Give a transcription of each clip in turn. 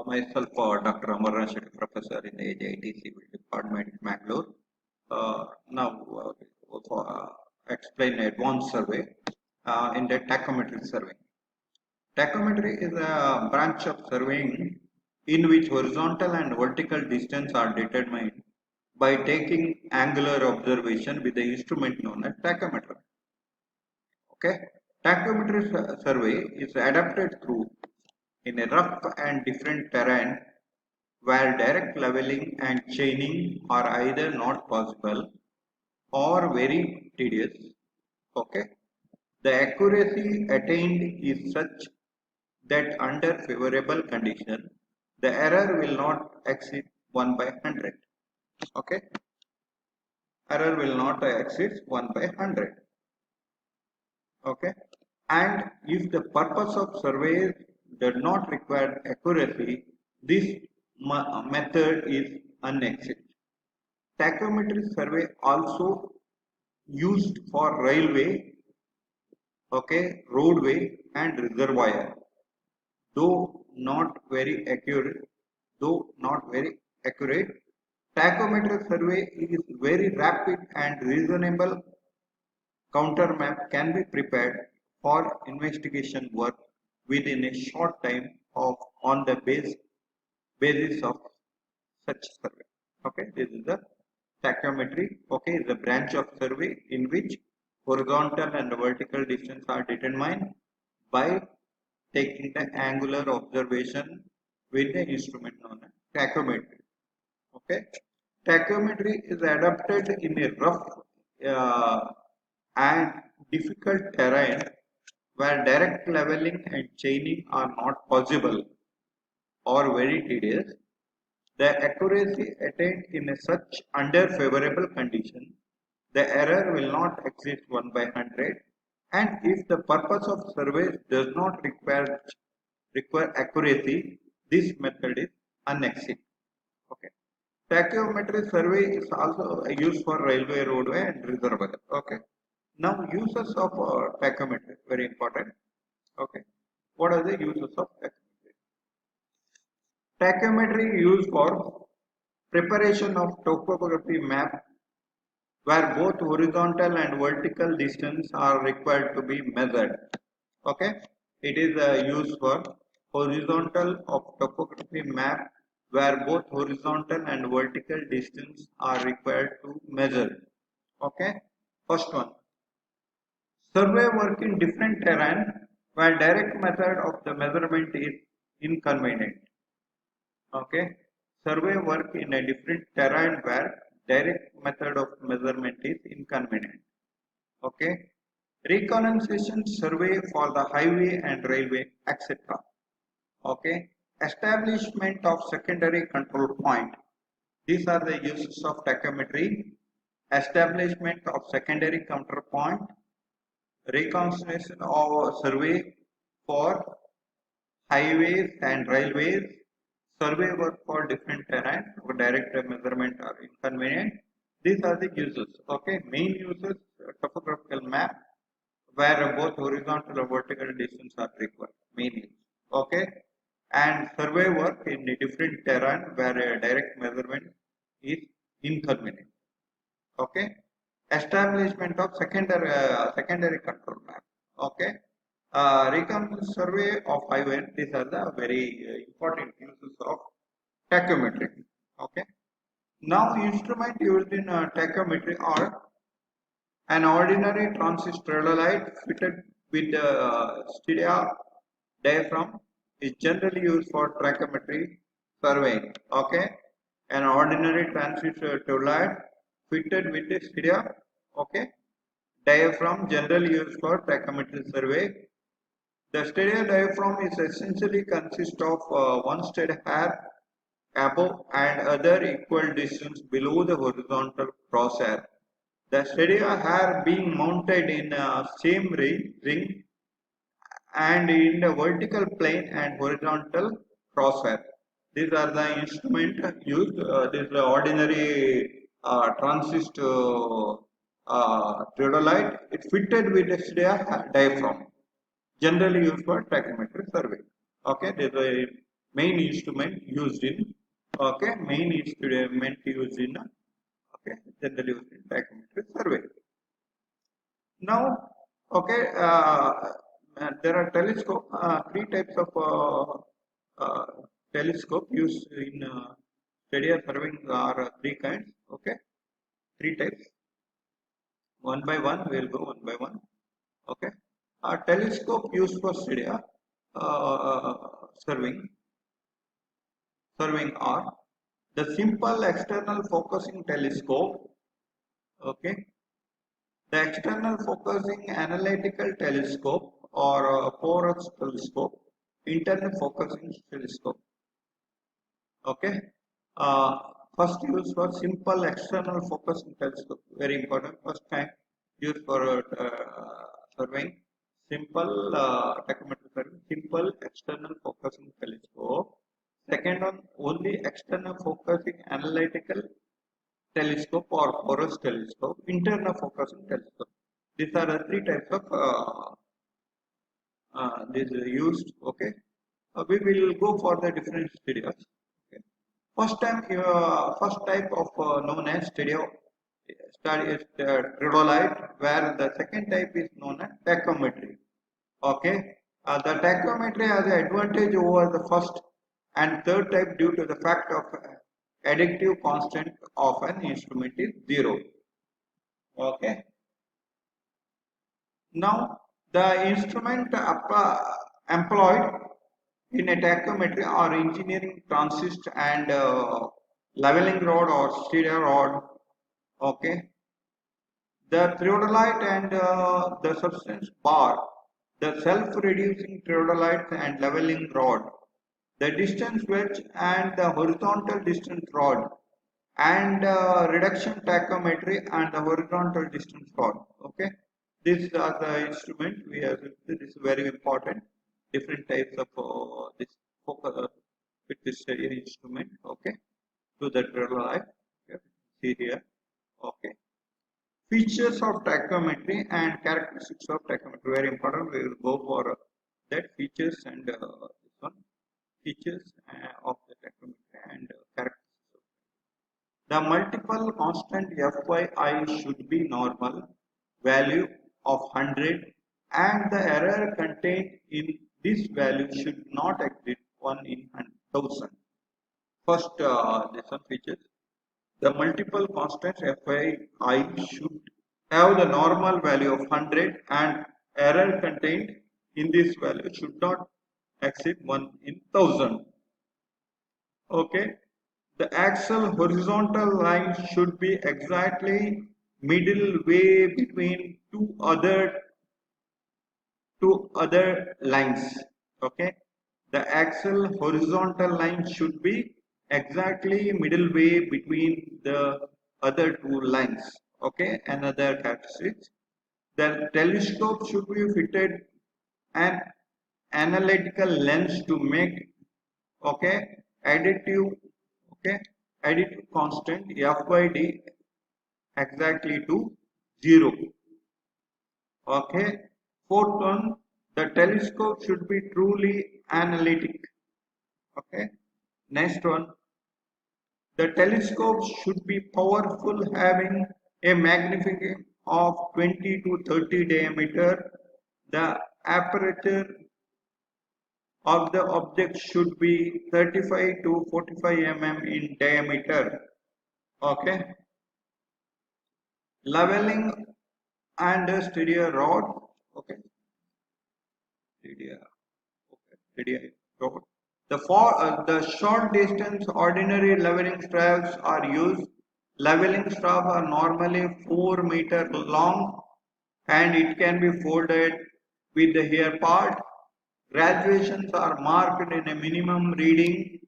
Myself, Dr. Amarnath Shetty, Professor in the AJIT Civil Department, Mangalore. Now, explain advanced survey in the tachometry survey. Tachometry is a branch of surveying in which horizontal and vertical distance are determined by taking angular observation with the instrument known as tachometer. Okay, tachometry survey is adapted through in a rough and different terrain where direct leveling and chaining are either not possible or very tedious. Okay, the accuracy attained is such that under favorable condition, the error will not exceed 1 by 100. Okay, error will not exceed 1 by 100. Okay, and if the purpose of survey does not require accuracy, this method is unacceptable. Tachometry survey also used for railway, okay, roadway and reservoir. Though not very accurate, tachometer survey is very rapid and reasonable. Counter map can be prepared for investigation work within a short time of on the basis of such survey. Okay, this is the tachometry. Okay, is a branch of survey in which horizontal and vertical distance are determined by taking the angular observation with the instrument known as tachometry. Okay, tachometry is adapted in a rough and difficult terrain where direct leveling and chaining are not possible or very tedious. The accuracy attained in a such under favorable condition, the error will not exceed 1 by 100, and if the purpose of survey does not require accuracy, this method is unacceptable. Okay. Tachometry survey is also used for railway, roadway and reservoir. Okay. Now uses of tachometry, very important. Okay. What are the uses of tachometry? Tachometry used for preparation of topography map where both horizontal and vertical distance are required to be measured. Okay, it is used for horizontal of topography map where both horizontal and vertical distance are required to measure. Okay, first one, survey work in different terrain where direct method of the measurement is inconvenient. Okay, survey work in a different terrain where direct method of measurement is inconvenient. Okay, reconnaissance survey for the highway and railway, etc. Okay, establishment of secondary control point. These are the uses of tachometry. Establishment of secondary control point, reconnaissance or survey for highways and railways, survey work for different terrain, direct measurement are inconvenient. These are the uses. Okay, main uses, topographical map where both horizontal and vertical distance are required. Main use. Okay, and survey work in a different terrain where a direct measurement is inconvenient. Okay, establishment of secondary control map. Okay, reconnaissance survey of highway. These are the very important uses of tachometry. Okay, now instrument used in tachometry are an ordinary transistor light fitted with the stereo diaphragm is generally used for tachometry surveying. Okay, an ordinary transistor light fitted with the stereo, okay, diaphragm generally used for tachometry survey. The stereo diaphragm is essentially consists of one state hair above and other equal distance below the horizontal crosshair. The stereo hair being mounted in same ring and in the vertical plane and horizontal crosshair. These are the instruments used. This is the ordinary transistor theodolite. It fitted with a stereo diaphragm, generally used for tachometry survey. Okay, this is main instrument used in, okay, main instrument used in, okay, generally used in tachometric survey. Now, okay, there are three types of uh, telescope used in study or surveying are three kinds, okay, three types. One by one, we will go one by one, okay. A telescope used for study surveying are the simple external focusing telescope, okay, the external focusing analytical telescope or porous telescope, internal focusing telescope, okay. Uh, First use for simple external focusing telescope, very important. First time used for surveying, simple tachometric survey, simple external focusing telescope. Second one, only external focusing analytical telescope or porous telescope, internal focusing telescope. These are the three types of this used. Okay, we will go for the different studios. Okay. First type of known as study is theodolite, where the second type is known as tachometry. Okay, the tachometry has an advantage over the first and third type due to the fact of additive constant of an instrument is zero. Okay, now the instrument employed in a tachometry or engineering transist and leveling rod or stereo rod. Okay, the theodolite and the substance bar, the self-reducing theodolite and leveling rod, the distance wedge and the horizontal distance rod, and reduction tachometry and the horizontal distance rod. Okay, these are the instrument we have. This is very important. Different types of this focus with this instrument. Okay, to the theodolite. Okay. See here. Okay. Features of tachometry and characteristics of tachometry, very important. We will go for that features and this one, features of the tachometry and characteristics. The multiple constant Fyi should be normal value of 100 and the error contained in this value should not exceed 1 in 1000. First, this one features. The multiple constants Fi should have the normal value of 100 and error contained in this value should not exceed 1 in 1000. Okay. The axial horizontal line should be exactly middle way between two other lines. Okay. The axial horizontal line should be exactly middle way between the other two lines. Okay, another characteristic. The telescope should be fitted an analytical lens to make, okay, additive, okay, additive constant f by d exactly to 0. Okay. Fourth one, the telescope should be truly analytic. Okay. Next one, the telescope should be powerful, having a magnification of 20 to 30 diameter. The aperture of the object should be 35 to 45 in diameter. Okay. Leveling and a stereo rod. Okay. Stereo. Okay. Stereo rod. The short distance ordinary leveling straps are used. Leveling straps are normally 4 meter long and it can be folded with the hair part. Graduations are marked in a minimum reading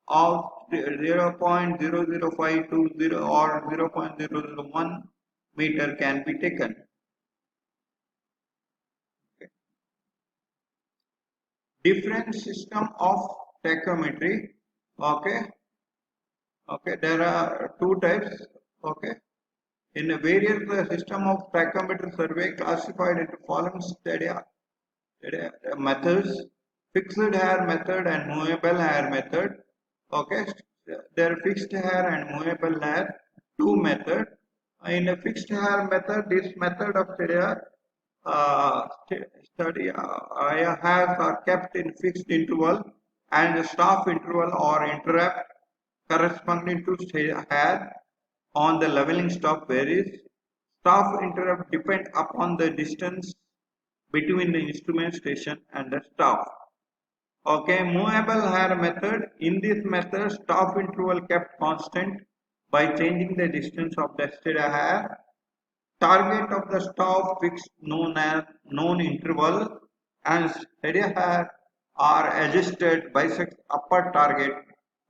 of 0.005 to 0 or 0.001 meter can be taken. Okay. Different system of tachometry. Okay. Okay, there are two types. Okay, in a various system of tachometer survey classified into following methods. fixed hair method and movable hair method. Okay, there are fixed hair and movable hair, two method. In a fixed hair method, this method of study hairs are kept in fixed interval and staff interval or interrupt corresponding to hair on the leveling stop varies. Staff interrupt depend upon the distance between the instrument station and the staff. Okay, movable hair method. In this method, staff interval kept constant by changing the distance of the steady hair. Target of the staff fixed known as known interval and steady hair are adjusted bisect upper target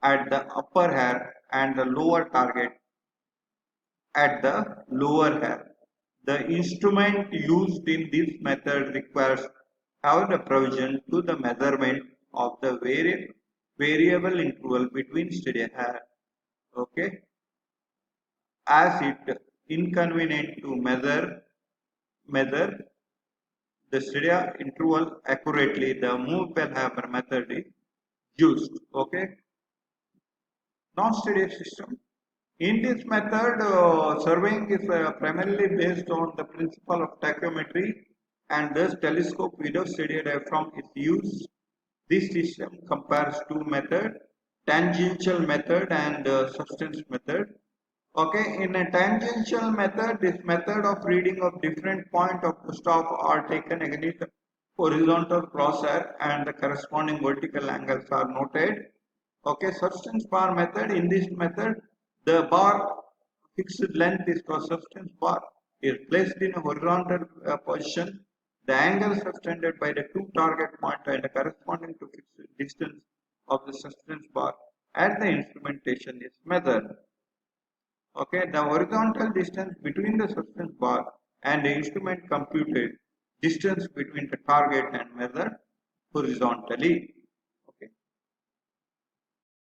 at the upper hair and the lower target at the lower hair. The instrument used in this method requires have the provision to the measurement of the variable interval between steady hair. Okay, as it inconvenient to measure the steady interval accurately, the movable hammer method is used. Okay, non-steady system. In this method, surveying is primarily based on the principle of tachometry and thus telescope without steady diaphragm is used. This system compares two methods, tangential method and substance method. Okay, in a tangential method, this method of reading of different point of the staff are taken against the horizontal crosshair and the corresponding vertical angles are noted. Okay, substance bar method. In this method, the bar fixed length is called substance bar is placed in a horizontal position. The angle subtended by the two target point and the corresponding to fixed distance of the substance bar at the instrumentation is measured. Okay, the horizontal distance between the substance bar and the instrument computed distance between the target and measured horizontally.